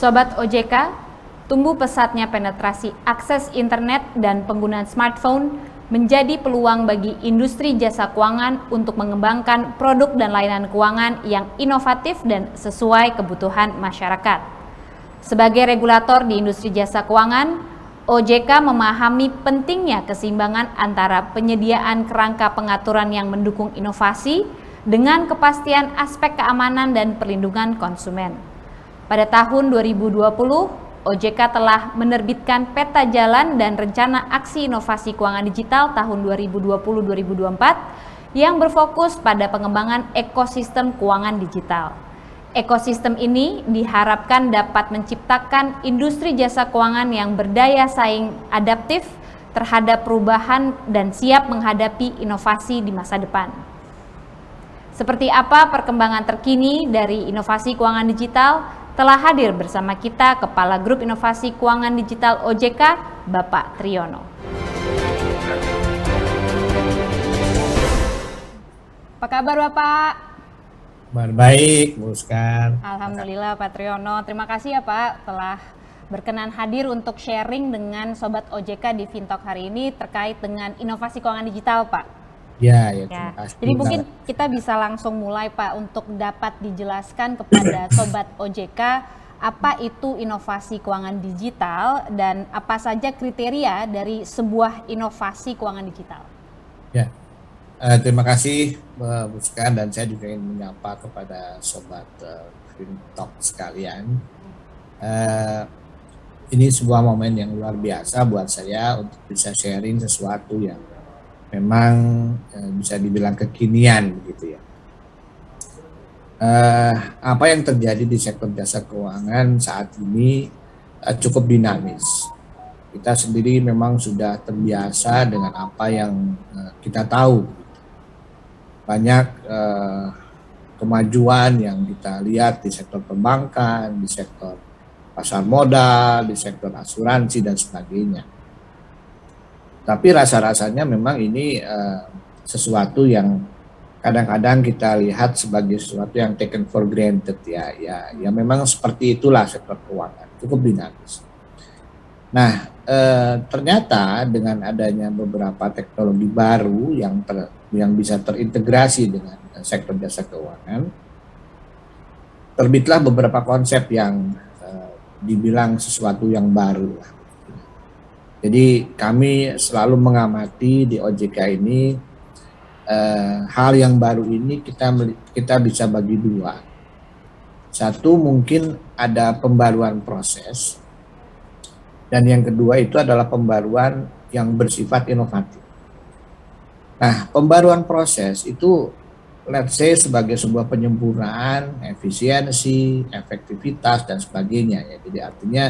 Sobat OJK, tumbuh pesatnya penetrasi akses internet dan penggunaan smartphone menjadi peluang bagi industri jasa keuangan untuk mengembangkan produk dan layanan keuangan yang inovatif dan sesuai kebutuhan masyarakat. Sebagai regulator di industri jasa keuangan, OJK memahami pentingnya keseimbangan antara penyediaan kerangka pengaturan yang mendukung inovasi dengan kepastian aspek keamanan dan perlindungan konsumen. Pada tahun 2020, OJK telah menerbitkan peta jalan dan rencana aksi inovasi keuangan digital tahun 2020-2024 yang berfokus pada pengembangan ekosistem keuangan digital. Ekosistem ini diharapkan dapat menciptakan industri jasa keuangan yang berdaya saing adaptif terhadap perubahan dan siap menghadapi inovasi di masa depan. Seperti apa perkembangan terkini dari inovasi keuangan digital? Telah hadir bersama kita Kepala Grup Inovasi Keuangan Digital OJK, Bapak Triyono. Apa kabar Bapak? Kabar baik, Bu Uskar. Alhamdulillah Pak Triyono. Terima kasih ya Pak telah berkenan hadir untuk sharing dengan Sobat OJK di Fintalk hari ini terkait dengan inovasi keuangan digital Pak. Ya, terima kasih. Jadi mungkin kita bisa langsung mulai Pak untuk dapat dijelaskan kepada Sobat OJK apa itu inovasi keuangan digital dan apa saja kriteria dari sebuah inovasi keuangan digital. Ya, terima kasih Bu Uskar, dan saya juga ingin menyapa kepada Sobat Fintalk sekalian. Ini sebuah momen yang luar biasa buat saya untuk bisa sharing sesuatu yang memang bisa dibilang kekinian begitu ya. Apa yang terjadi di sektor jasa keuangan saat ini cukup dinamis. Kita sendiri memang sudah terbiasa dengan apa yang kita tahu. Banyak kemajuan yang kita lihat di sektor perbankan, di sektor pasar modal, di sektor asuransi dan sebagainya. Tapi rasa-rasanya memang ini sesuatu yang kadang-kadang kita lihat sebagai sesuatu yang taken for granted ya memang seperti itulah sektor keuangan, cukup dinamis. Nah, ternyata dengan adanya beberapa teknologi baru yang bisa terintegrasi dengan sektor jasa keuangan, terbitlah beberapa konsep yang dibilang sesuatu yang baru lah. Jadi kami selalu mengamati di OJK ini hal yang baru ini kita bisa bagi dua. Satu mungkin ada pembaruan proses, dan yang kedua itu adalah pembaruan yang bersifat inovatif. Nah, pembaruan proses itu let's say sebagai sebuah penyempurnaan, efisiensi, efektivitas dan sebagainya ya. Jadi artinya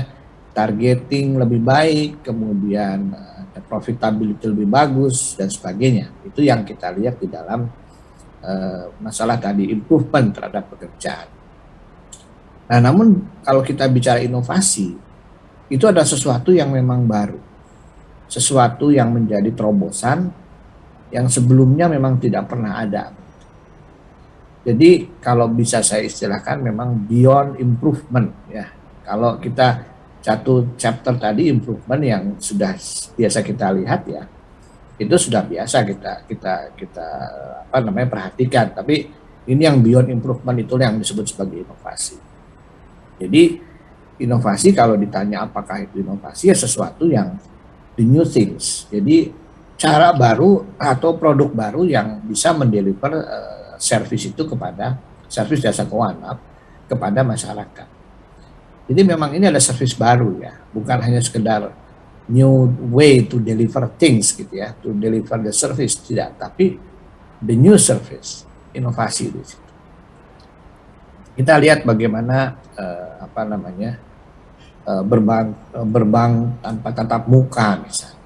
targeting lebih baik, kemudian profitability lebih bagus dan sebagainya. Itu yang kita lihat di dalam masalah tadi, improvement terhadap pekerjaan. Nah, namun kalau kita bicara inovasi, itu ada sesuatu yang memang baru, sesuatu yang menjadi terobosan yang sebelumnya memang tidak pernah ada. Jadi kalau bisa saya istilahkan memang beyond improvement ya. Kalau kita satu chapter tadi improvement yang sudah biasa kita lihat ya, itu sudah biasa kita perhatikan. Tapi ini yang beyond improvement itu yang disebut sebagai inovasi. Jadi inovasi kalau ditanya apakah itu inovasi ya sesuatu yang the new things. Jadi cara baru atau produk baru yang bisa mendeliver service itu kepada service jasa keuangan kepada masyarakat. Jadi memang ini ada service baru ya, bukan hanya sekedar new way to deliver things gitu ya, to deliver the service, tidak, tapi the new service, inovasi di situ. Kita lihat bagaimana berbank tanpa tatap muka misalnya,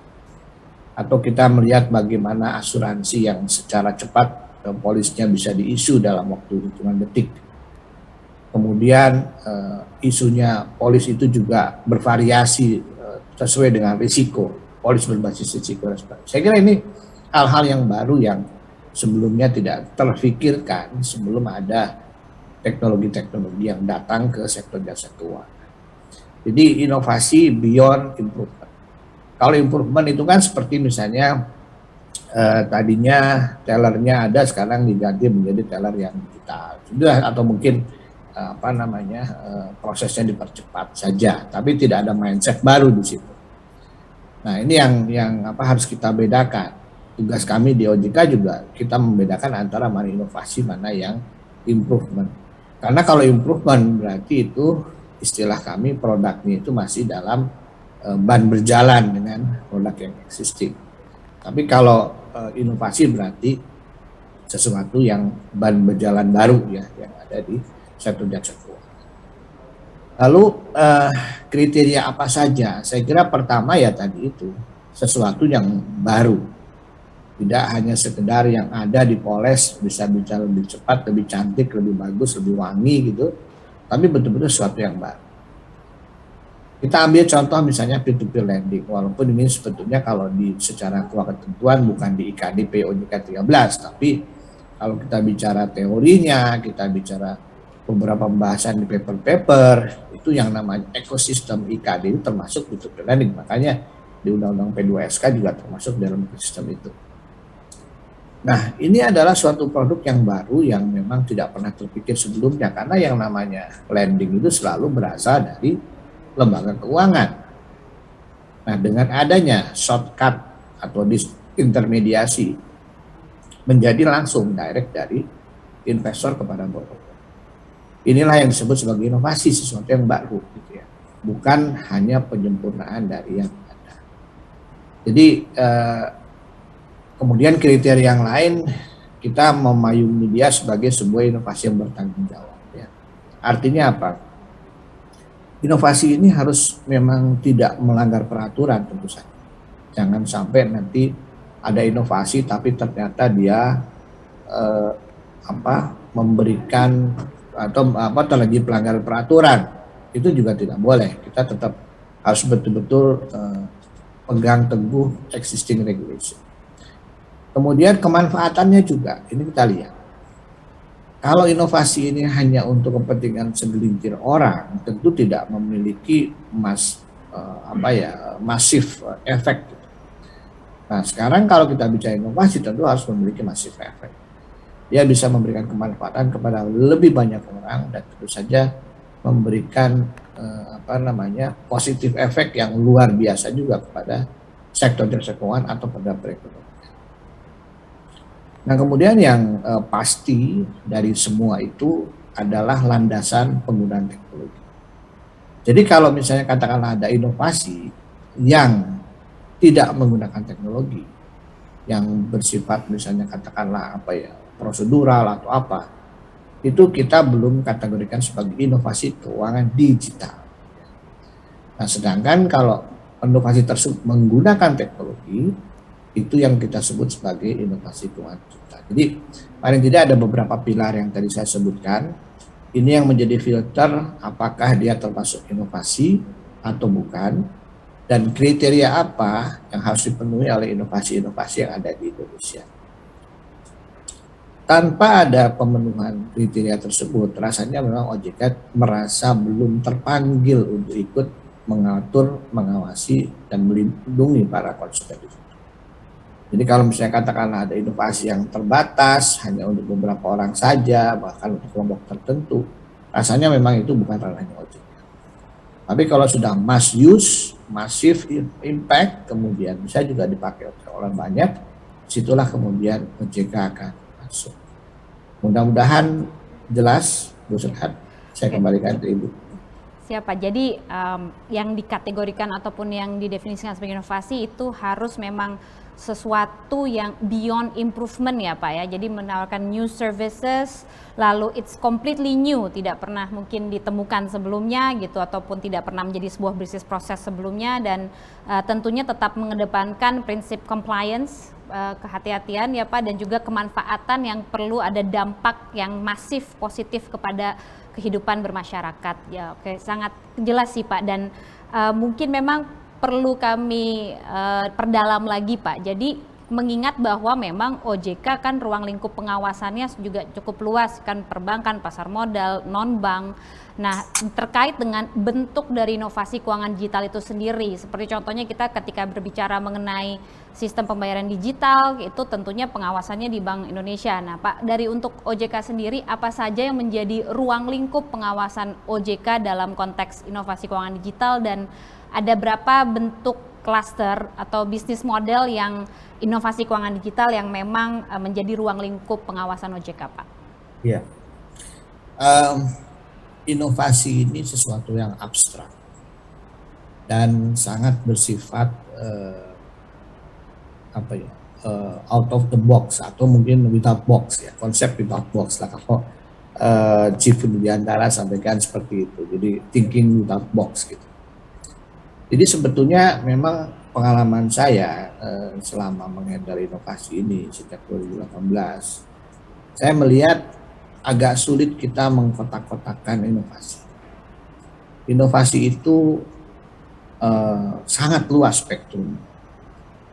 atau kita melihat bagaimana asuransi yang secara cepat polisnya bisa diisu dalam waktu hitungan detik. Kemudian isunya polis itu juga bervariasi sesuai dengan risiko, polis berbasis risiko dan sebagainya. Saya kira ini hal-hal yang baru yang sebelumnya tidak terfikirkan sebelum ada teknologi-teknologi yang datang ke sektor jasa keuangan. Jadi inovasi beyond improvement. Kalau improvement itu kan seperti misalnya tadinya tellernya ada, sekarang diganti menjadi teller yang digital sudah, atau mungkin prosesnya dipercepat saja, tapi tidak ada mindset baru di situ. Nah, ini yang harus kita bedakan. Tugas kami di OJK juga kita membedakan antara mana inovasi, mana yang improvement. Karena kalau improvement berarti itu istilah kami produknya itu masih dalam ban berjalan dengan produk yang existing. Tapi kalau inovasi berarti sesuatu yang ban berjalan baru ya, yang ada di sektor jasa keuangan. Lalu kriteria apa saja? Saya kira pertama ya tadi itu sesuatu yang baru, tidak hanya sekedar yang ada dipoles bisa bicara lebih cepat, lebih cantik, lebih bagus, lebih wangi gitu, tapi betul-betul sesuatu yang baru. Kita ambil contoh misalnya peer-to-peer lending, walaupun ini sebetulnya kalau secara ketentuan bukan di IKDP OJK 13, tapi kalau kita bicara teorinya, kita bicara beberapa pembahasan di paper-paper, itu yang namanya ekosistem IKD itu termasuk peer-to-peer lending, makanya di Undang-Undang P2SK juga termasuk dalam ekosistem itu. Nah, ini adalah suatu produk yang baru yang memang tidak pernah terpikir sebelumnya, karena yang namanya lending itu selalu berasal dari lembaga keuangan. Nah, dengan adanya shortcut atau disintermediasi menjadi langsung direct dari investor kepada borrower. Inilah yang disebut sebagai inovasi, sesuatu yang baru gitu ya. Bukan hanya penyempurnaan dari yang ada. Jadi kemudian kriteria yang lain kita memayungi dia sebagai sebuah inovasi yang bertanggung jawab ya. Artinya apa? Inovasi ini harus memang tidak melanggar peraturan tentu saja. Jangan sampai nanti ada inovasi tapi ternyata dia memberikan atau terjadi pelanggaran peraturan. Itu juga tidak boleh. Kita tetap harus betul-betul pegang teguh existing regulation. Kemudian kemanfaatannya juga, ini kita lihat. Kalau inovasi ini hanya untuk kepentingan segelintir orang, tentu tidak memiliki masif efek. Nah, sekarang kalau kita bicara inovasi tentu harus memiliki masif efek. Dia bisa memberikan kemanfaatan kepada lebih banyak orang dan tentu saja memberikan positif efek yang luar biasa juga kepada sektor jasa keuangan atau pada perekonomian. Nah, kemudian yang pasti dari semua itu adalah landasan penggunaan teknologi. Jadi kalau misalnya katakanlah ada inovasi yang tidak menggunakan teknologi, yang bersifat misalnya katakanlah prosedural atau apa, itu kita belum kategorikan sebagai inovasi keuangan digital. Nah, sedangkan kalau inovasi tersebut menggunakan teknologi, itu yang kita sebut sebagai inovasi keuangan digital. Jadi paling tidak ada beberapa pilar yang tadi saya sebutkan. Ini yang menjadi filter apakah dia termasuk inovasi atau bukan, dan kriteria apa yang harus dipenuhi oleh inovasi-inovasi yang ada di Indonesia. Tanpa ada pemenuhan kriteria tersebut, rasanya memang OJK merasa belum terpanggil untuk ikut mengatur, mengawasi, dan melindungi para konsumen. Jadi kalau misalnya katakanlah ada inovasi yang terbatas, hanya untuk beberapa orang saja, bahkan untuk kelompok tertentu, rasanya memang itu bukan ranahnya OJK. Tapi kalau sudah mass use, massive impact, kemudian bisa juga dipakai oleh orang banyak, situlah kemudian OJK akan masuk. Mudah-mudahan jelas, Bu Surhat. Saya kembalikan ke Ibu. Siapa? Jadi yang dikategorikan ataupun yang didefinisikan sebagai inovasi itu harus memang sesuatu yang beyond improvement ya Pak ya. Jadi menawarkan new services, lalu it's completely new, tidak pernah mungkin ditemukan sebelumnya gitu, ataupun tidak pernah menjadi sebuah bisnis proses sebelumnya, dan tentunya tetap mengedepankan prinsip compliance, kehati-hatian ya Pak, dan juga kemanfaatan yang perlu ada dampak yang masif positif kepada kehidupan bermasyarakat ya. Oke, sangat jelas sih Pak, dan mungkin memang perlu kami perdalam lagi Pak. Jadi mengingat bahwa memang OJK kan ruang lingkup pengawasannya juga cukup luas, kan perbankan, pasar modal, non-bank. Nah, terkait dengan bentuk dari inovasi keuangan digital itu sendiri, seperti contohnya kita ketika berbicara mengenai sistem pembayaran digital, itu tentunya pengawasannya di Bank Indonesia. Nah, Pak, dari untuk OJK sendiri, apa saja yang menjadi ruang lingkup pengawasan OJK dalam konteks inovasi keuangan digital, dan ada berapa bentuk klaster atau bisnis model yang inovasi keuangan digital yang memang menjadi ruang lingkup pengawasan OJK, Pak? Iya. Inovasi ini sesuatu yang abstrak dan sangat bersifat out of the box atau mungkin without box ya, konsep without box lah kalau Chief Widiantara sampaikan seperti itu. Jadi thinking without box gitu. Jadi sebetulnya memang pengalaman saya selama menghandle inovasi ini sejak 2018, saya melihat agak sulit kita mengkotak-kotakkan inovasi. Inovasi itu sangat luas spektrum,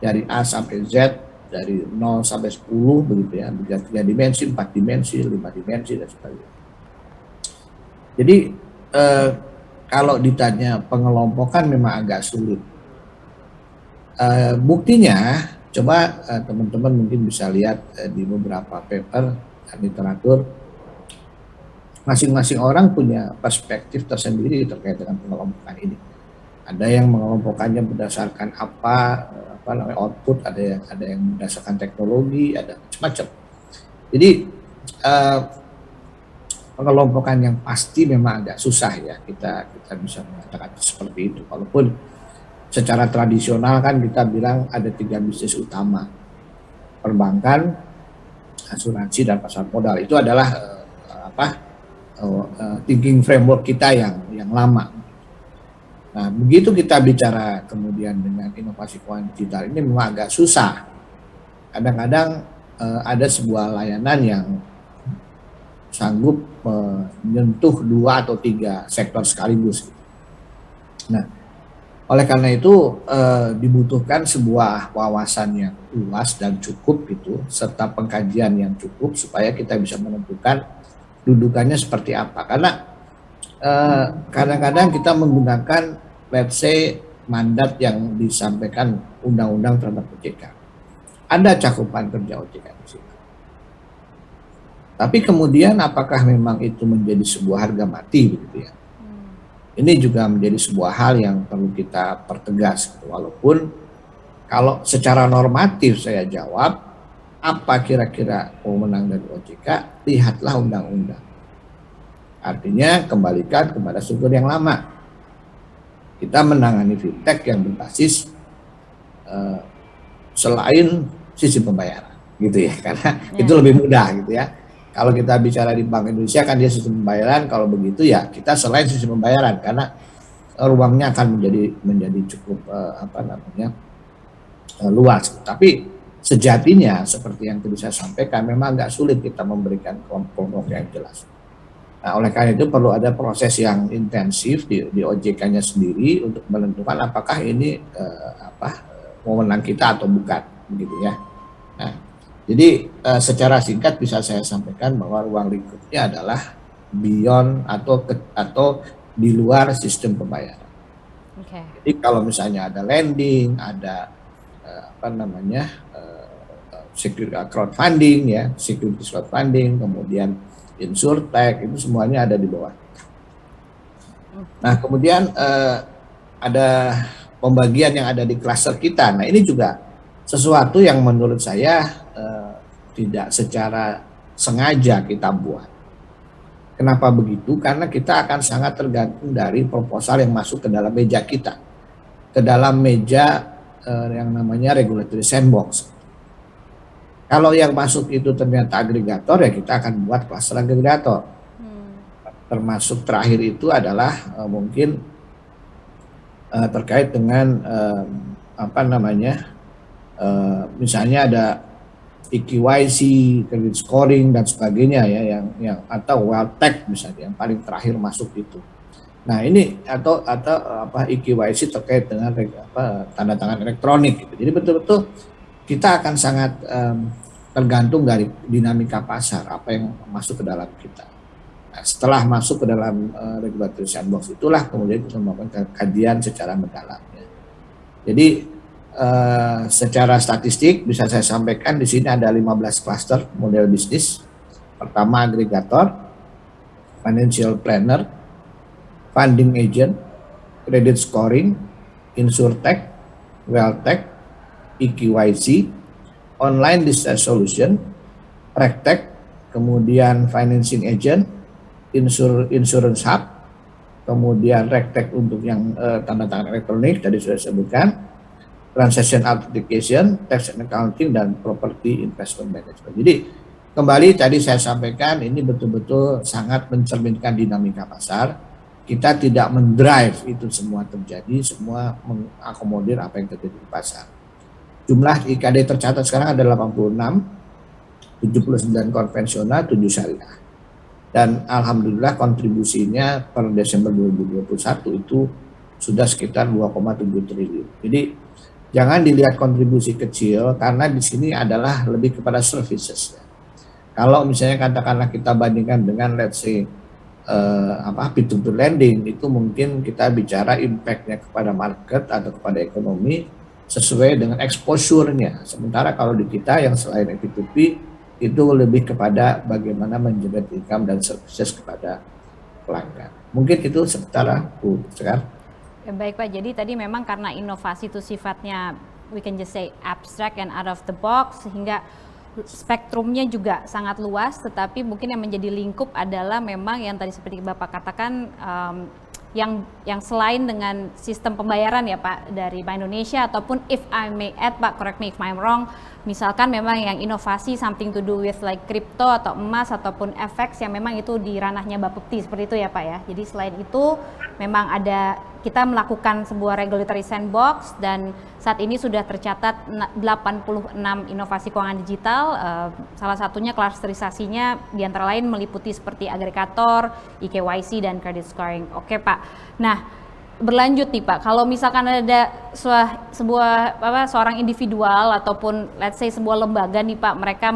dari A sampai Z, dari 0 sampai 10 begitu ya, 3 dimensi, 4 dimensi, 5 dimensi dan sebagainya. Jadi kalau ditanya pengelompokan memang agak sulit. Buktinya, coba teman-teman mungkin bisa lihat di beberapa paper dan literatur, masing-masing orang punya perspektif tersendiri terkait dengan pengelompokan ini. Ada yang mengelompokkannya berdasarkan apa namanya output, ada yang berdasarkan teknologi, ada macam-macam. Jadi pengelompokan yang pasti memang agak susah ya, kita bisa mengatakan seperti itu. Walaupun secara tradisional kan kita bilang ada 3 bisnis utama: perbankan, asuransi, dan pasar modal. Itu adalah thinking framework kita yang lama. Nah, begitu kita bicara kemudian dengan inovasi keuangan digital ini memang agak susah. Kadang-kadang ada sebuah layanan yang sanggup menyentuh 2 atau 3 sektor sekaligus. Nah, oleh karena itu dibutuhkan sebuah wawasan yang luas dan cukup gitu, serta pengkajian yang cukup supaya kita bisa menentukan dudukannya seperti apa. Karena kadang-kadang kita menggunakan let's say mandat yang disampaikan undang-undang terhadap OJK. Ada cakupan kerja OJK di situ. Tapi kemudian apakah memang itu menjadi sebuah harga mati begitu ya? Ini juga menjadi sebuah hal yang perlu kita pertegas gitu. Walaupun kalau secara normatif saya jawab, apa kira-kira wewenang dari OJK? Lihatlah undang-undang. Artinya kembalikan kepada struktur yang lama. Kita menangani fintech yang berbasis selain sistem pembayaran, gitu ya, karena itu lebih mudah gitu ya. Kalau kita bicara di Bank Indonesia kan dia sistem pembayaran, kalau begitu ya kita selain sistem pembayaran, karena ruangnya akan menjadi cukup luas. Tapi sejatinya seperti yang tadi saya sampaikan, memang agak sulit kita memberikan kelompok yang jelas. Nah, oleh karena itu perlu ada proses yang intensif di OJK-nya sendiri untuk menentukan apakah ini wewenang kita atau bukan, begitu ya. Nah, jadi secara singkat bisa saya sampaikan bahwa ruang lingkupnya adalah beyond atau di luar sistem pembayaran. Okay. Jadi kalau misalnya ada lending, ada security crowdfunding ya, security crowdfunding, kemudian insurtech, itu semuanya ada di bawah. Nah, kemudian ada pembagian yang ada di klaster kita. Nah, ini juga sesuatu yang menurut saya tidak secara sengaja kita buat. Kenapa begitu? Karena kita akan sangat tergantung dari proposal yang masuk ke dalam meja kita, ke dalam meja yang namanya regulatory sandbox. Kalau yang masuk itu ternyata agregator, ya kita akan buat cluster agregator. Termasuk terakhir itu adalah mungkin terkait dengan misalnya ada EQYC, credit scoring dan sebagainya ya, yang atau wealth tech misalnya yang paling terakhir masuk itu. Nah, ini atau EQYC terkait dengan tanda tangan elektronik gitu. Jadi betul-betul kita akan sangat tergantung dari dinamika pasar, apa yang masuk ke dalam kita. Nah, setelah masuk ke dalam regulatory sandbox itulah kemudian kita melakukan kajian secara mendalam. Jadi secara statistik bisa saya sampaikan di sini ada 15 cluster model bisnis. Pertama agregator, financial planner, funding agent, credit scoring, insurtech, wealthtech, EQYC, online digital solution, regtech, kemudian financing agent, insurance hub, kemudian regtech untuk yang tanda tangan elektronik tadi sudah disebutkan, transaction authentication, tax and accounting, dan property investment management. Jadi kembali tadi saya sampaikan ini betul-betul sangat mencerminkan dinamika pasar. Kita tidak mendrive itu semua terjadi, semua mengakomodir apa yang terjadi di pasar. Jumlah IKD tercatat sekarang ada 86, 79 konvensional, 7 syariah. Dan alhamdulillah kontribusinya per Desember 2021 itu sudah sekitar 2,7 triliun. Jadi jangan dilihat kontribusi kecil karena di sini adalah lebih kepada services. Kalau misalnya katakanlah kita bandingkan dengan let's say P2P lending, itu mungkin kita bicara impact-nya kepada market atau kepada ekonomi sesuai dengan exposure-nya. Sementara kalau di kita yang selain P2P itu lebih kepada bagaimana mengenerate income dan services kepada pelanggan. Mungkin itu sementara Bu Sekar. Baik Pak, jadi tadi memang karena inovasi itu sifatnya we can just say abstract and out of the box, sehingga spektrumnya juga sangat luas, tetapi mungkin yang menjadi lingkup adalah memang yang tadi seperti Bapak katakan yang selain dengan sistem pembayaran ya Pak dari Bank Indonesia, ataupun if I may add Pak, correct me if I'm wrong, misalkan memang yang inovasi something to do with like crypto atau emas ataupun FX yang memang itu di ranahnya Bapepti, seperti itu ya Pak ya. Jadi selain itu memang ada kita melakukan sebuah regulatory sandbox dan saat ini sudah tercatat 86 inovasi keuangan digital, salah satunya klasterisasinya diantara lain meliputi seperti agregator, EKYC, dan credit scoring. Oke Pak, nah berlanjut nih Pak, kalau misalkan ada seorang individual ataupun let's say sebuah lembaga nih Pak, mereka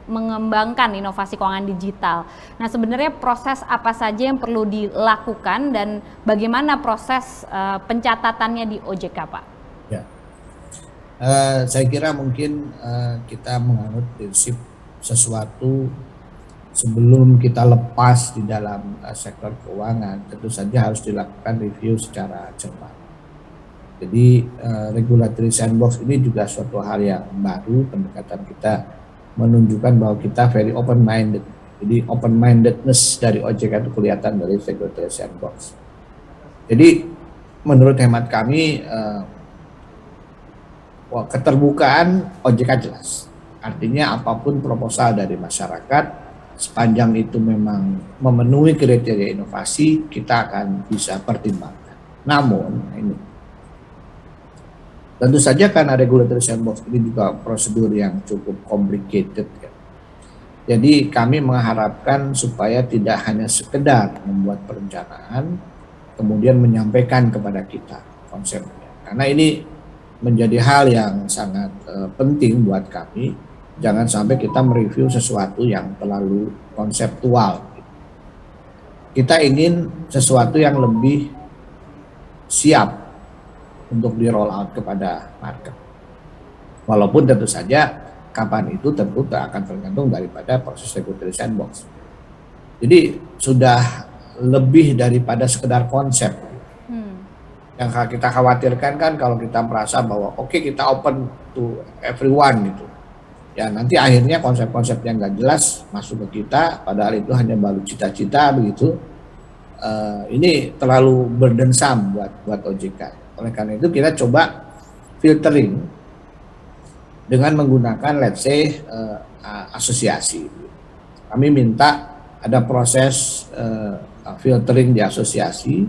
mengembangkan inovasi keuangan digital. Nah sebenarnya proses apa saja yang perlu dilakukan dan bagaimana proses pencatatannya di OJK Pak? Ya, saya kira mungkin kita menganut prinsip sesuatu sebelum kita lepas di dalam sektor keuangan, tentu saja harus dilakukan review secara cermat. Jadi regulatory sandbox ini juga suatu hal yang baru, pendekatan kita menunjukkan bahwa kita very open-minded. Jadi open-mindedness dari OJK itu kelihatan dari regulatory sandbox. Jadi menurut hemat kami keterbukaan OJK jelas. Artinya apapun proposal dari masyarakat, sepanjang itu memang memenuhi kriteria inovasi, kita akan bisa pertimbangkan. Namun ini tentu saja karena regulatory sandbox ini juga prosedur yang cukup complicated ya. Jadi kami mengharapkan supaya tidak hanya sekedar membuat perencanaan kemudian menyampaikan kepada kita konsepnya. Karena ini menjadi hal yang sangat penting buat kami. Jangan sampai kita mereview sesuatu yang terlalu konseptual. Kita ingin sesuatu yang lebih siap untuk di roll out kepada market. Walaupun tentu saja kapan itu tentu akan tergantung daripada proses regulatory sandbox. Jadi sudah lebih daripada sekedar konsep. Yang kita khawatirkan kan kalau kita merasa bahwa oke, kita open to everyone gitu. Ya nanti akhirnya konsep-konsep yang nggak jelas masuk ke kita, padahal itu hanya baru cita-cita begitu. Ini terlalu burdensome buat OJK. Oleh karena itu kita coba filtering dengan menggunakan let's say asosiasi. Kami minta ada proses filtering di asosiasi,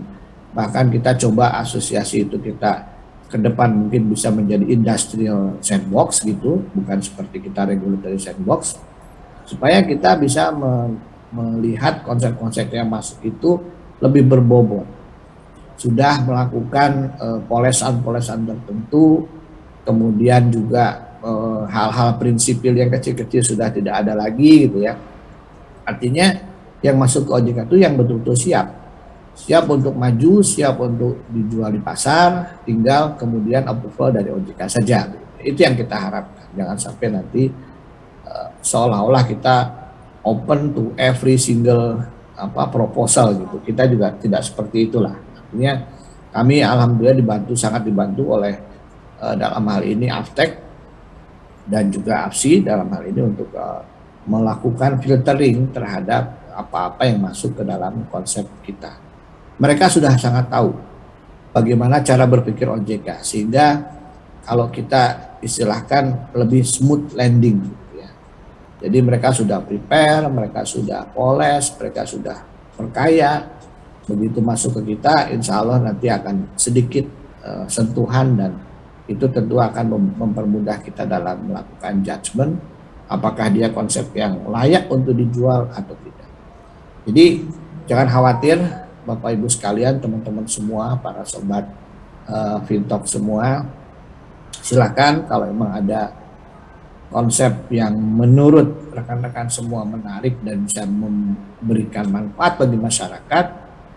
bahkan kita coba asosiasi itu kita ke depan mungkin bisa menjadi industrial sandbox gitu, bukan seperti kita regulatory sandbox, supaya kita bisa melihat konsep-konsep yang masuk itu lebih berbobot. Sudah melakukan polesan-polesan tertentu, kemudian juga hal-hal prinsipil yang kecil-kecil sudah tidak ada lagi gitu ya. Artinya yang masuk ke OJK itu yang betul-betul siap untuk maju, siap untuk dijual di pasar, tinggal kemudian approval dari OJK saja. Itu yang kita harapkan. Jangan sampai nanti seolah-olah kita open to every single proposal gitu. Kita juga tidak seperti itulah. Artinya kami alhamdulillah sangat dibantu oleh dalam hal ini Aftek dan juga APSI dalam hal ini untuk melakukan filtering terhadap apa-apa yang masuk ke dalam konsep kita. Mereka sudah sangat tahu bagaimana cara berpikir OJK, sehingga kalau kita istilahkan lebih smooth landing gitu ya. Jadi mereka sudah prepare, mereka sudah poles, mereka sudah perkaya. Begitu masuk ke kita, insya Allah nanti akan sedikit sentuhan, dan itu tentu akan mempermudah kita dalam melakukan judgement apakah dia konsep yang layak untuk dijual atau tidak. Jadi jangan khawatir Bapak Ibu sekalian, teman-teman semua, para sobat Fintalk semua, silakan kalau memang ada konsep yang menurut rekan-rekan semua menarik dan bisa memberikan manfaat bagi masyarakat,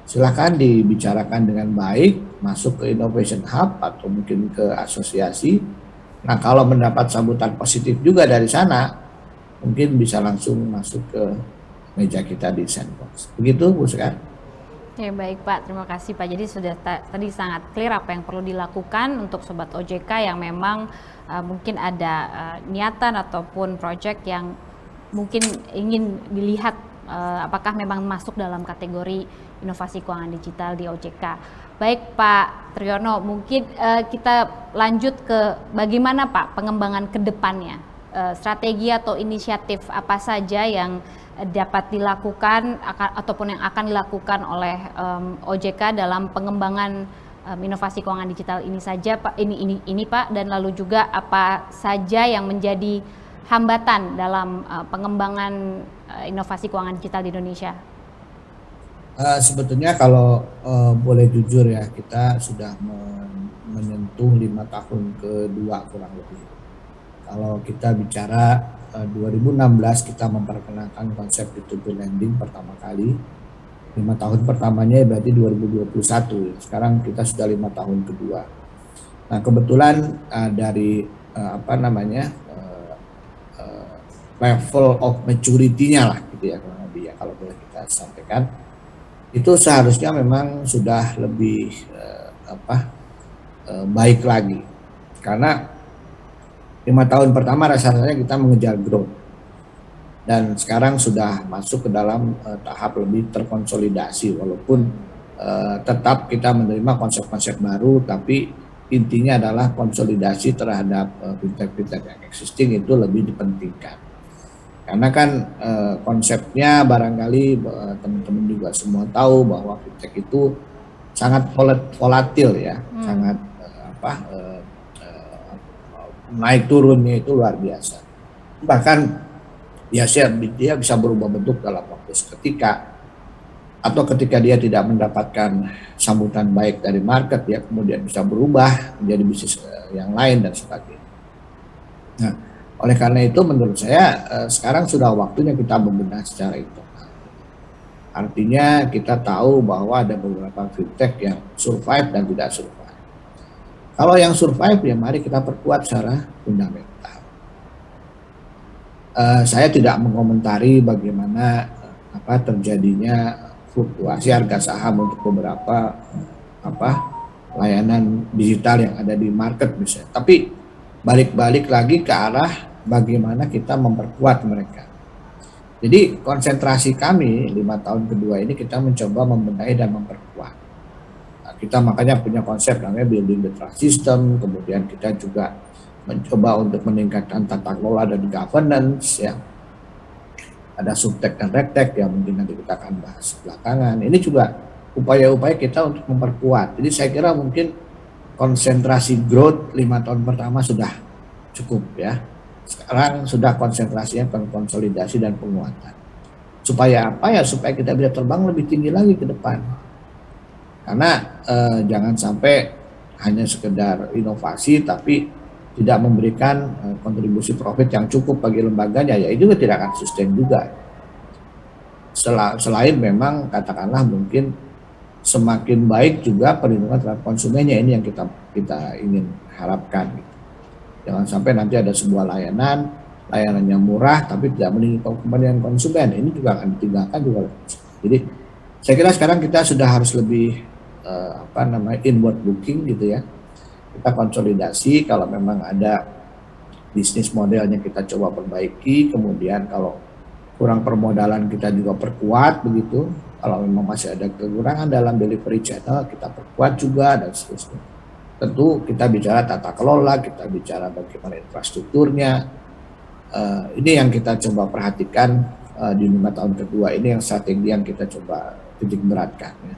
silakan dibicarakan dengan baik, masuk ke Innovation Hub atau mungkin ke asosiasi. Nah, kalau mendapat sambutan positif juga dari sana, mungkin bisa langsung masuk ke meja kita di Sandbox. Begitu Bu Sekar. Ya, baik Pak, terima kasih Pak. Jadi sudah tadi sangat clear apa yang perlu dilakukan untuk Sobat OJK yang memang mungkin ada niatan ataupun project yang mungkin ingin dilihat apakah memang masuk dalam kategori inovasi keuangan digital di OJK. Baik Pak Triyono, mungkin kita lanjut ke bagaimana Pak pengembangan ke depannya, strategi atau inisiatif apa saja yang dapat dilakukan ataupun yang akan dilakukan oleh OJK dalam pengembangan inovasi keuangan digital ini saja Pak, ini Pak, dan lalu juga apa saja yang menjadi hambatan dalam pengembangan inovasi keuangan digital di Indonesia? Sebetulnya kalau boleh jujur ya, kita sudah menyentuh 5 tahun kedua kurang lebih. Kalau kita bicara 2016 kita memperkenalkan konsep peer-to-peer lending pertama kali. 5 tahun pertamanya berarti 2021. Sekarang kita sudah 5 tahun kedua. Nah, kebetulan dari level of maturity-nya lah gitu ya, kurang lebih ya, kalau boleh kita sampaikan. Itu seharusnya memang sudah lebih baik lagi, karena 5 tahun pertama rasanya kita mengejar growth, dan sekarang sudah masuk ke dalam tahap lebih terkonsolidasi, walaupun tetap kita menerima konsep-konsep baru, tapi intinya adalah konsolidasi terhadap fintech-fintech yang existing itu lebih dipentingkan. Karena kan konsepnya barangkali teman-teman juga semua tahu bahwa fintech itu sangat volatil ya, sangat naik turunnya itu luar biasa. Bahkan dia bisa berubah bentuk dalam waktu seketika, atau ketika dia tidak mendapatkan sambutan baik dari market, dia kemudian bisa berubah menjadi bisnis yang lain dan sebagainya. Nah, oleh karena itu menurut saya sekarang sudah waktunya kita membenahi secara internal. Artinya kita tahu bahwa ada beberapa fintech yang survive dan tidak survive. Kalau yang survive ya mari kita perkuat secara fundamental. Saya tidak mengomentari bagaimana terjadinya fluktuasi harga saham untuk beberapa layanan digital yang ada di market misalnya. Tapi balik lagi ke arah bagaimana kita memperkuat mereka. Jadi konsentrasi kami 5 tahun kedua ini kita mencoba membenahi dan memperkuat. Nah, kita makanya punya konsep namanya building the trust system, kemudian kita juga mencoba untuk meningkatkan tata kelola dan governance ya. Ada subtek dan rektek yang mungkin nanti kita akan bahas belakangan. Ini juga upaya-upaya kita untuk memperkuat. Jadi saya kira mungkin konsentrasi growth 5 tahun pertama sudah cukup ya. Sekarang sudah konsentrasinya ke konsolidasi dan penguatan. Supaya apa ya? Supaya kita bisa terbang lebih tinggi lagi ke depan. Karena jangan sampai hanya sekedar inovasi tapi tidak memberikan kontribusi profit yang cukup bagi lembaganya, ya itu tidak akan sustain juga. Selain memang katakanlah mungkin semakin baik juga perlindungan terhadap konsumennya, ini yang kita ingin harapkan. Jangan sampai nanti ada sebuah layanan yang murah tapi tidak melindungi kepentingan konsumen, ini juga akan ditinggalkan juga. Jadi saya kira sekarang kita sudah harus lebih inward looking gitu ya. Kita konsolidasi, kalau memang ada bisnis modelnya kita coba perbaiki, kemudian kalau kurang permodalan kita juga perkuat begitu. Kalau memang masih ada kekurangan dalam delivery channel kita perkuat juga dan seterusnya. Tentu kita bicara tata kelola, kita bicara bagaimana infrastrukturnya. Ini yang kita coba perhatikan di 5 tahun kedua ini, yang strategi yang kita coba titik beratkan. Ya.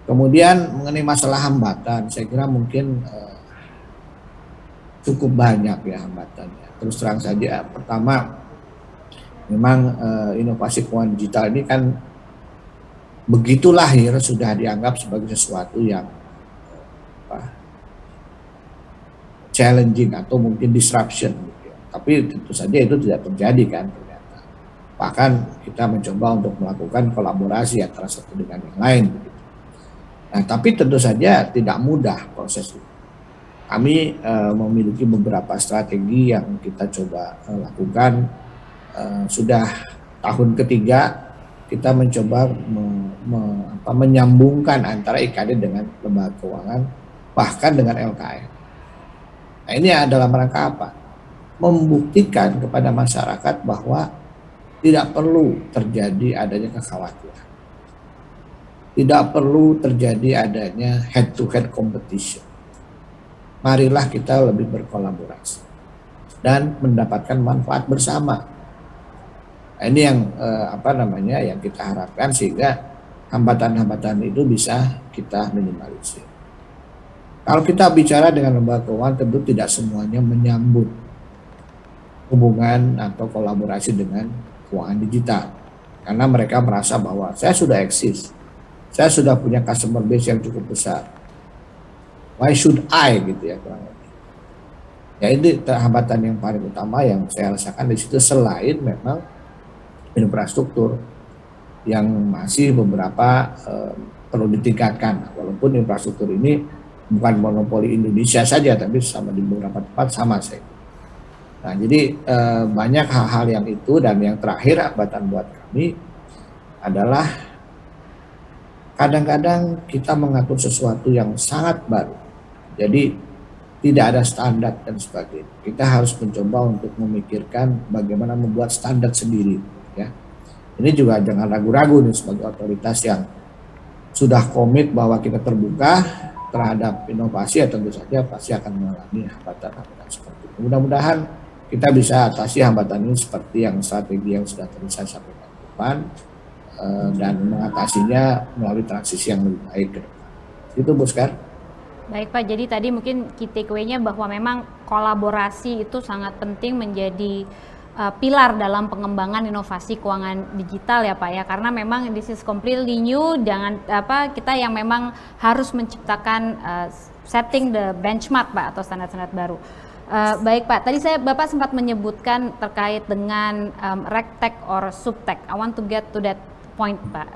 Kemudian mengenai masalah hambatan, saya kira mungkin cukup banyak ya hambatannya. Terus terang saja, pertama memang inovasi keuangan digital ini kan begitu lahir sudah dianggap sebagai sesuatu yang challenging atau mungkin disruption. Gitu. Tapi tentu saja itu tidak terjadi kan ternyata. Bahkan kita mencoba untuk melakukan kolaborasi antara satu dengan yang lain. Begitu. Nah, tapi tentu saja tidak mudah proses itu. Kami memiliki beberapa strategi yang kita coba lakukan. Sudah tahun ketiga kita mencoba menyambungkan antara IKD dengan lembaga keuangan, bahkan dengan LKM. Nah, ini adalah rangka apa? Membuktikan kepada masyarakat bahwa tidak perlu terjadi adanya kekhawatiran. Tidak perlu terjadi adanya head-to-head competition. Marilah kita lebih berkolaborasi dan mendapatkan manfaat bersama. Nah, ini yang yang kita harapkan sehingga hambatan-hambatan itu bisa kita minimalisir. Kalau kita bicara dengan lembaga keuangan, tentu tidak semuanya menyambut hubungan atau kolaborasi dengan keuangan digital. Karena mereka merasa bahwa saya sudah eksis, saya sudah punya customer base yang cukup besar. Why should I gitu ya kurang lebih. Ya ini hambatan yang paling utama yang saya rasakan di situ, selain memang infrastruktur yang masih beberapa perlu ditingkatkan. Walaupun infrastruktur ini bukan monopoli Indonesia saja, tapi sama di beberapa tempat sama saya. Nah, jadi banyak hal-hal yang itu, dan yang terakhir hambatan buat kami adalah kadang-kadang kita mengatur sesuatu yang sangat baru. Jadi tidak ada standar dan sebagainya. Kita harus mencoba untuk memikirkan bagaimana membuat standar sendiri. Ya, ini juga jangan ragu-ragu nih sebagai otoritas yang sudah komit bahwa kita terbuka terhadap inovasi, ya tentu saja pasti akan mengalami hambatan-hambatan seperti itu. Mudah-mudahan kita bisa atasi hambatan ini seperti yang strategi yang sudah tadi saya sampaikan ke depan, dan mengatasinya melalui transisi yang lebih baik ke depan. Itu Bu Skar. Baik Pak, jadi tadi mungkin key takeaway-nya bahwa memang kolaborasi itu sangat penting menjadi pilar dalam pengembangan inovasi keuangan digital ya Pak ya, karena memang this is completely new. Kita yang memang harus menciptakan setting the benchmark Pak, atau standar-standar baru. Baik Pak, tadi Bapak sempat menyebutkan terkait dengan RegTech or SupTech. I want to get to that point Pak.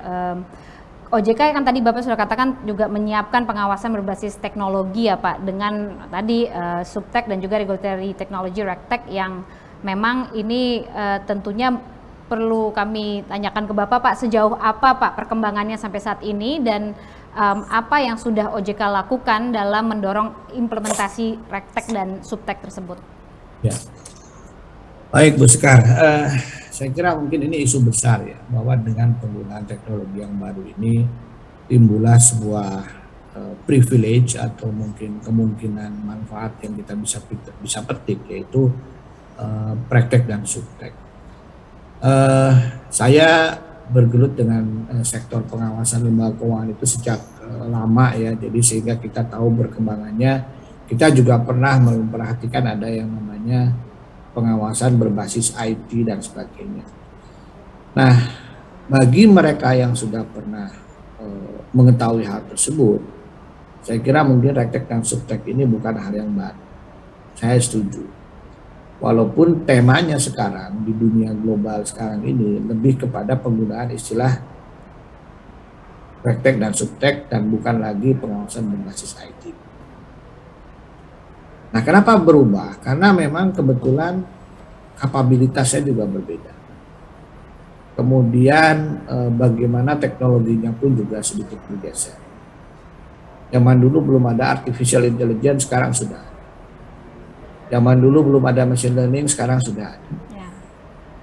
OJK kan tadi Bapak sudah katakan juga menyiapkan pengawasan berbasis teknologi ya Pak, dengan tadi SupTech dan juga regulatory technology RegTech yang memang ini tentunya perlu kami tanyakan ke Bapak Pak, sejauh apa Pak perkembangannya sampai saat ini, dan apa yang sudah OJK lakukan dalam mendorong implementasi RegTech dan SupTech tersebut. Ya. Baik Bu Sekar, saya kira mungkin ini isu besar ya, bahwa dengan penggunaan teknologi yang baru ini timbullah sebuah privilege atau mungkin kemungkinan manfaat yang kita bisa petik, yaitu praktek dan SupTech. Saya bergelut dengan sektor pengawasan lembaga keuangan itu sejak lama ya, jadi sehingga kita tahu perkembangannya. Kita juga pernah memperhatikan ada yang namanya pengawasan berbasis IT dan sebagainya. Nah, bagi mereka yang sudah pernah mengetahui hal tersebut, saya kira mungkin RegTech dan SupTech ini bukan hal yang baru. Saya setuju. Walaupun temanya sekarang di dunia global sekarang ini lebih kepada penggunaan istilah praktek dan subtek dan bukan lagi pengawasan berbasis IT. Nah, kenapa berubah? Karena memang kebetulan kapabilitasnya juga berbeda. Kemudian bagaimana teknologinya pun juga sedikit bergeser. Zaman dulu belum ada artificial intelligence, sekarang sudah. Zaman dulu belum ada machine learning, sekarang sudah ada. Ya.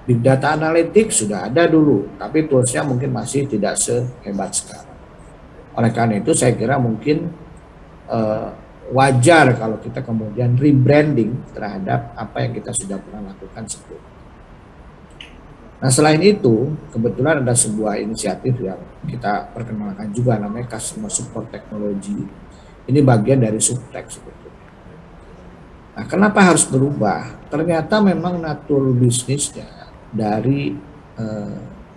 Big data analytics sudah ada dulu, tapi toolsnya mungkin masih tidak sehebat sekarang. Oleh karena itu saya kira mungkin wajar kalau kita kemudian rebranding terhadap apa yang kita sudah pernah lakukan sebelumnya. Nah, selain itu kebetulan ada sebuah inisiatif yang kita perkenalkan juga, namanya Customer Support Technology. Ini bagian dari Subtek sebetulnya. Nah, kenapa harus berubah? Ternyata memang natur bisnisnya dari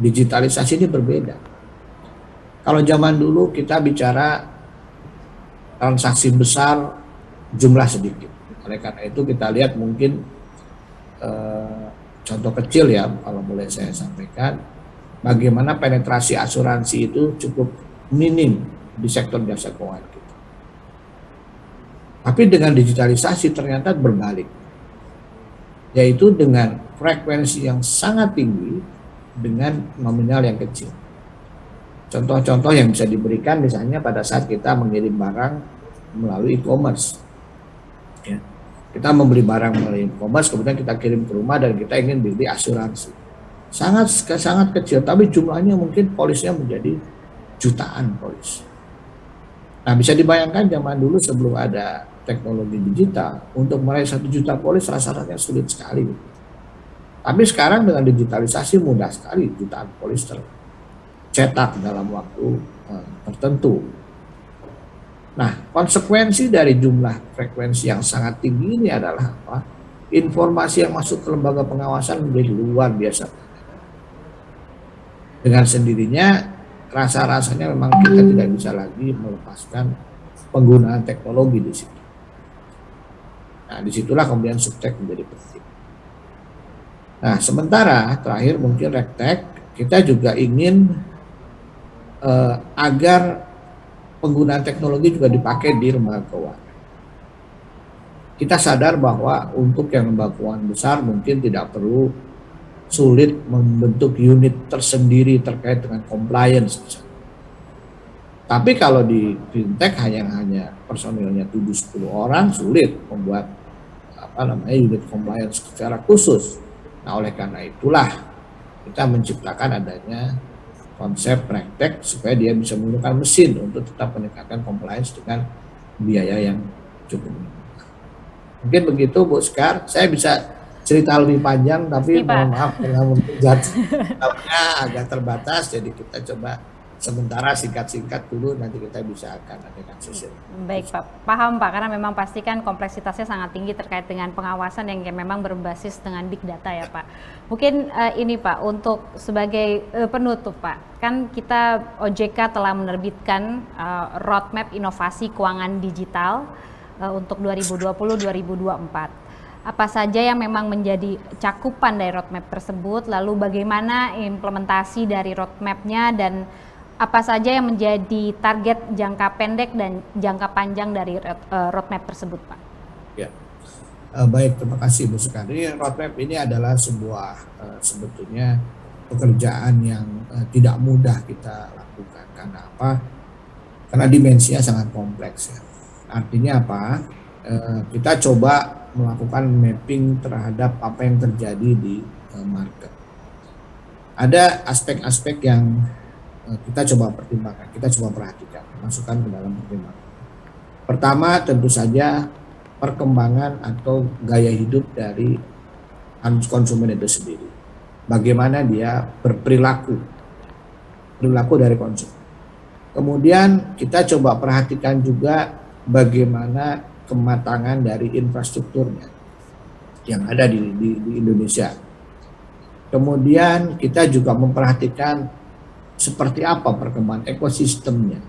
digitalisasi ini berbeda. Kalau zaman dulu kita bicara transaksi besar, jumlah sedikit. Oleh karena itu kita lihat mungkin contoh kecil ya, kalau boleh saya sampaikan, bagaimana penetrasi asuransi itu cukup minim di sektor jasa keuangan kita. Tapi dengan digitalisasi ternyata berbalik, yaitu dengan frekuensi yang sangat tinggi dengan nominal yang kecil. Contoh-contoh yang bisa diberikan misalnya pada saat kita mengirim barang melalui e-commerce. Ya. Kita membeli barang melalui e-commerce, kemudian kita kirim ke rumah dan kita ingin beli asuransi. Sangat kecil, tapi jumlahnya mungkin polisnya menjadi jutaan polis. Nah, bisa dibayangkan zaman dulu sebelum ada teknologi digital, untuk meraih 1 juta polis rasanya sulit sekali. Tapi sekarang dengan digitalisasi mudah sekali jutaan polis tercetak dalam waktu tertentu. Nah, konsekuensi dari jumlah frekuensi yang sangat tinggi ini adalah apa? Informasi yang masuk ke lembaga pengawasan menjadi luar biasa. Dengan sendirinya, rasa-rasanya memang kita tidak bisa lagi melepaskan penggunaan teknologi di situ. Nah, disitulah kemudian subtek menjadi penting. Nah, sementara terakhir mungkin rektek, kita juga ingin agar penggunaan teknologi juga dipakai di lembaga keuangan. Kita sadar bahwa untuk yang lembaga keuangan besar mungkin tidak perlu sulit membentuk unit tersendiri terkait dengan compliance. Tapi kalau di fintech hanya personilnya 7-10 orang, sulit membuat unit compliance secara khusus. Nah, oleh karena itulah kita menciptakan adanya konsep praktek supaya dia bisa menggunakan mesin untuk tetap meningkatkan compliance dengan biaya yang cukup murah. Mungkin begitu Bu Sekar, saya bisa cerita lebih panjang tapi mohon maaf karena mungkin jadwalnya agak terbatas, jadi kita coba sementara singkat-singkat dulu, nanti kita bisa akan adakan sesi. Baik Pak, paham Pak, karena memang pastikan kompleksitasnya sangat tinggi terkait dengan pengawasan yang memang berbasis dengan big data ya Pak. Mungkin ini Pak, untuk sebagai penutup Pak, kan kita OJK telah menerbitkan roadmap inovasi keuangan digital untuk 2020-2024. Apa saja yang memang menjadi cakupan dari roadmap tersebut, lalu bagaimana implementasi dari roadmapnya, dan apa saja yang menjadi target jangka pendek dan jangka panjang dari roadmap tersebut, Pak? Ya, baik, terima kasih Bu Sekar. Ini roadmap ini adalah sebuah sebetulnya pekerjaan yang tidak mudah kita lakukan. Karena apa? Karena dimensinya sangat kompleks ya. Artinya apa? Kita coba melakukan mapping terhadap apa yang terjadi di market. Ada aspek-aspek yang kita coba pertimbangkan, kita coba perhatikan, masukkan ke dalam pertimbangan. Pertama tentu saja perkembangan atau gaya hidup dari konsumen itu sendiri. Bagaimana dia berperilaku dari konsumen. Kemudian kita coba perhatikan juga bagaimana kematangan dari infrastrukturnya yang ada di Indonesia. Kemudian kita juga memperhatikan seperti apa perkembangan ekosistemnya.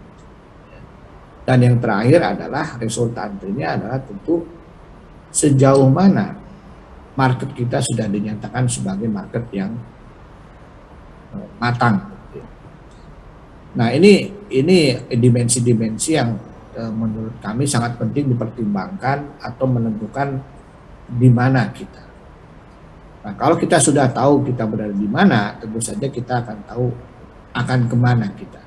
Dan yang terakhir adalah resultannya adalah tentu sejauh mana market kita sudah dinyatakan sebagai market yang matang. Nah, ini dimensi-dimensi yang menurut kami sangat penting dipertimbangkan atau menentukan di mana kita. Nah, kalau kita sudah tahu kita berada di mana, tentu saja kita akan tahu akan kemana kita.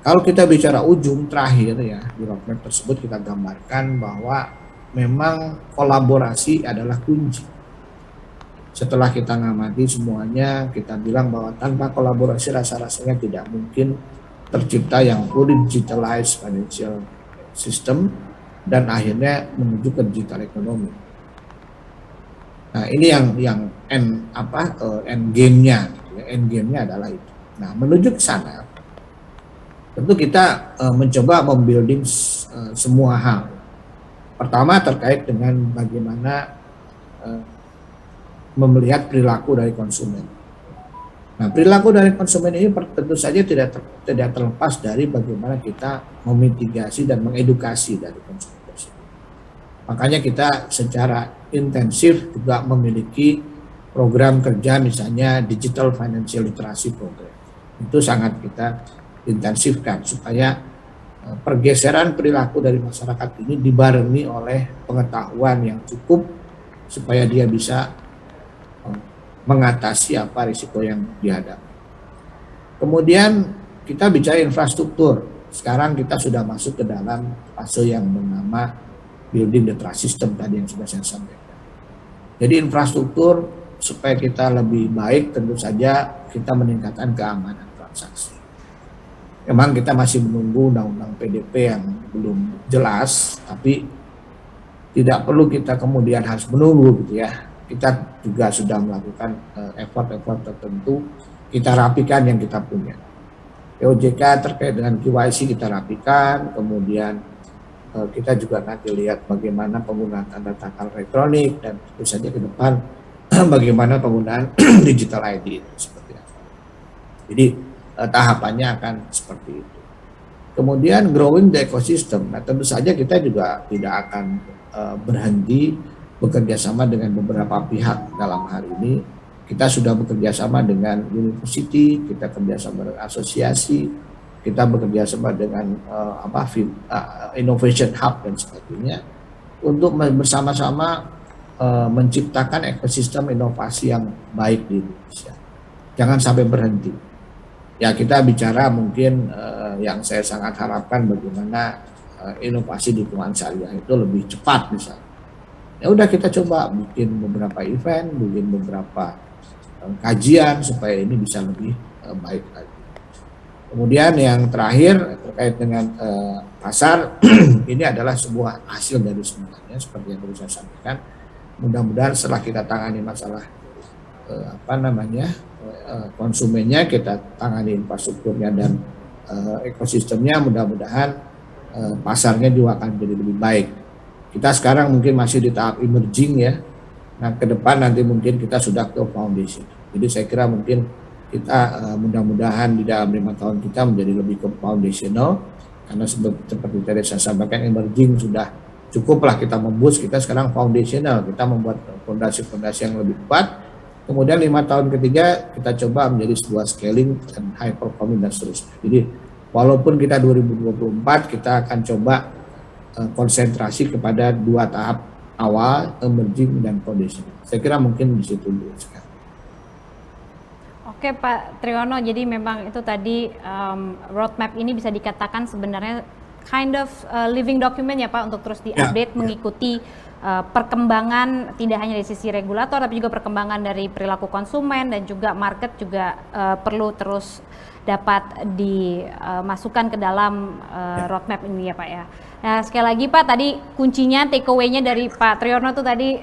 Kalau kita bicara ujung terakhir ya, di roadmap tersebut kita gambarkan bahwa memang kolaborasi adalah kunci. Setelah kita ngamati semuanya, kita bilang bahwa tanpa kolaborasi rasa-rasanya tidak mungkin tercipta yang fully digitalized financial system dan akhirnya menuju ke digital economy. Nah, ini yang end game-nya, end game-nya adalah itu. Nah, menuju ke sana tentu kita mencoba membuilding semua hal. Pertama terkait dengan bagaimana melihat perilaku dari konsumen. Nah, perilaku dari konsumen ini tentu saja tidak terlepas dari bagaimana kita memitigasi dan mengedukasi dari konsumen tersebut. Makanya kita secara intensif juga memiliki program kerja misalnya Digital Financial Literacy Program. Itu sangat kita intensifkan supaya pergeseran perilaku dari masyarakat ini dibarengi oleh pengetahuan yang cukup supaya dia bisa mengatasi apa risiko yang dihadapi. Kemudian kita bicara infrastruktur. Sekarang kita sudah masuk ke dalam fase yang bernama building the trust system tadi yang sudah saya sampaikan. Jadi infrastruktur supaya kita lebih baik tentu saja kita meningkatkan keamanan transaksi. Memang kita masih menunggu undang-undang PDP yang belum jelas, tapi tidak perlu kita kemudian harus menunggu gitu ya. Kita juga sudah melakukan effort-effort tertentu, kita rapikan yang kita punya. OJK terkait dengan KYC kita rapikan, kemudian kita juga nanti lihat bagaimana penggunaan tanda tangan elektronik dan tentu saja ke depan bagaimana penggunaan digital ID itu seperti apa. Jadi tahapannya akan seperti itu. Kemudian growing the ecosystem. Nah, tentu saja kita juga tidak akan berhenti bekerja sama dengan beberapa pihak dalam hal ini. Kita sudah bekerja sama dengan university, kita bekerja sama dengan asosiasi, kita bekerja sama dengan innovation hub dan sebagainya untuk bersama-sama menciptakan ekosistem inovasi yang baik di Indonesia. Jangan sampai berhenti. Ya, kita bicara mungkin yang saya sangat harapkan bagaimana inovasi di keuangan syariah itu lebih cepat misalnya. Ya udah kita coba bikin beberapa event, bikin beberapa kajian supaya ini bisa lebih baik lagi. Kemudian yang terakhir terkait dengan pasar, ini adalah sebuah hasil dari semuanya seperti yang tadi saya sampaikan. Mudah-mudahan setelah kita tangani masalah konsumennya, kita tangani infrastrukturnya dan ekosistemnya, mudah-mudahan pasarnya juga akan jadi lebih baik. Kita sekarang mungkin masih di tahap emerging ya. Nah, ke depan nanti mungkin kita sudah ke foundation. Jadi saya kira mungkin kita mudah-mudahan di dalam 5 tahun kita menjadi lebih ke foundational, karena seperti tadi saya sampaikan emerging sudah cukuplah kita memboost, kita sekarang foundational, kita membuat fondasi-fondasi yang lebih kuat. Kemudian 5 tahun ketiga kita coba menjadi sebuah scaling dan high performing dan seterusnya. Jadi walaupun kita 2024 kita akan coba konsentrasi kepada 2 tahap awal, emerging dan foundational. Saya kira mungkin di situ dulu sekarang. Oke Pak Triyono, jadi memang itu tadi roadmap ini bisa dikatakan sebenarnya kind of living document ya Pak, untuk terus diupdate mengikuti perkembangan tidak hanya dari sisi regulator tapi juga perkembangan dari perilaku konsumen dan juga market juga perlu terus dapat dimasukkan ke dalam roadmap ini ya Pak ya. Nah, sekali lagi Pak, tadi kuncinya take away-nya dari Pak Triyono tuh tadi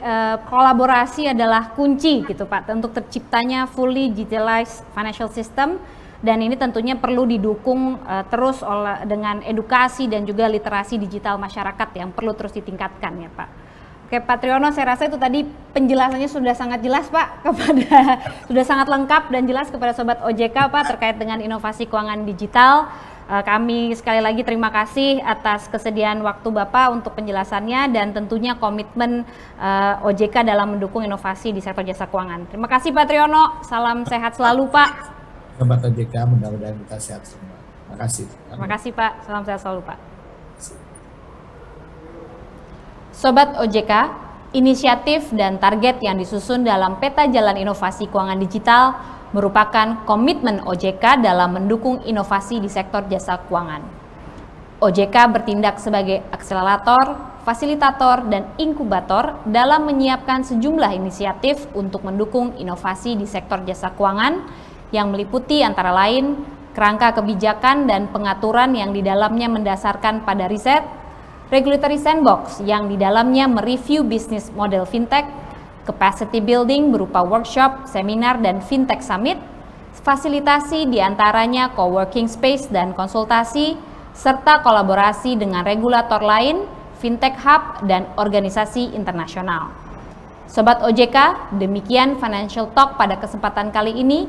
kolaborasi adalah kunci gitu Pak untuk terciptanya fully digitalized financial system, dan ini tentunya perlu didukung terus dengan edukasi dan juga literasi digital masyarakat yang perlu terus ditingkatkan ya Pak. Oke Pak Triyono, saya rasa itu tadi penjelasannya sudah sangat jelas Pak, sudah sangat lengkap dan jelas kepada Sobat OJK Pak terkait dengan inovasi keuangan digital. Kami sekali lagi terima kasih atas kesediaan waktu Bapak untuk penjelasannya dan tentunya komitmen OJK dalam mendukung inovasi di sektor jasa keuangan. Terima kasih Pak Triyono, salam sehat selalu Pak. Sobat OJK, mudah-mudahan kita sehat semua. Terima kasih. Terima kasih Pak, salam sehat selalu Pak. Sobat OJK, inisiatif dan target yang disusun dalam Peta Jalan Inovasi Keuangan Digital merupakan komitmen OJK dalam mendukung inovasi di sektor jasa keuangan. OJK bertindak sebagai akselerator, fasilitator, dan inkubator dalam menyiapkan sejumlah inisiatif untuk mendukung inovasi di sektor jasa keuangan yang meliputi antara lain kerangka kebijakan dan pengaturan yang di dalamnya mendasarkan pada riset, regulatory sandbox yang di dalamnya mereview bisnis model fintech, capacity building berupa workshop, seminar, dan fintech summit, fasilitasi diantaranya coworking space dan konsultasi, serta kolaborasi dengan regulator lain, fintech hub, dan organisasi internasional. Sobat OJK, demikian Financial Talk pada kesempatan kali ini.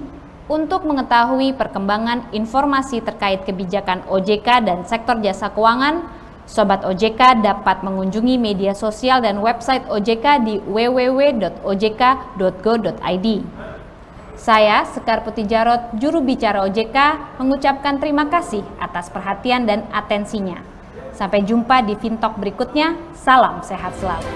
Untuk mengetahui perkembangan informasi terkait kebijakan OJK dan sektor jasa keuangan, Sobat OJK dapat mengunjungi media sosial dan website OJK di www.ojk.go.id. Saya, Sekar Putih Jarot, juru bicara OJK, mengucapkan terima kasih atas perhatian dan atensinya. Sampai jumpa di FinTalk berikutnya. Salam sehat selalu.